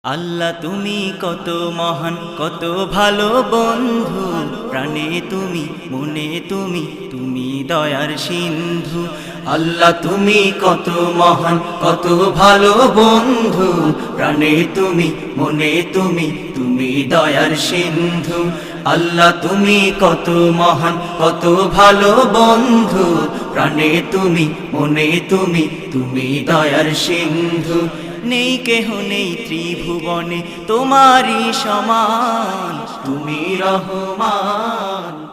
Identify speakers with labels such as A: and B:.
A: আল্লাহ তুমি কত মহান কত ভালো বন্ধু, প্রাণে তুমি মনে তুমি, তুমি দয়ার সিন্ধু। আল্লাহ তুমি কত মহান কত ভালো বন্ধু, প্রাণে তুমি মনে তুমি, তুমি দয়ার সিন্ধু। আল্লাহ তুমি কত মহান কত ভালো বন্ধু, প্রাণে তুমি মনে তুমি, তুমি দয়ার সিন্ধু। নেই কেহ নেই ত্রিভুবনে তোমারই সমান, তুমি রহমান।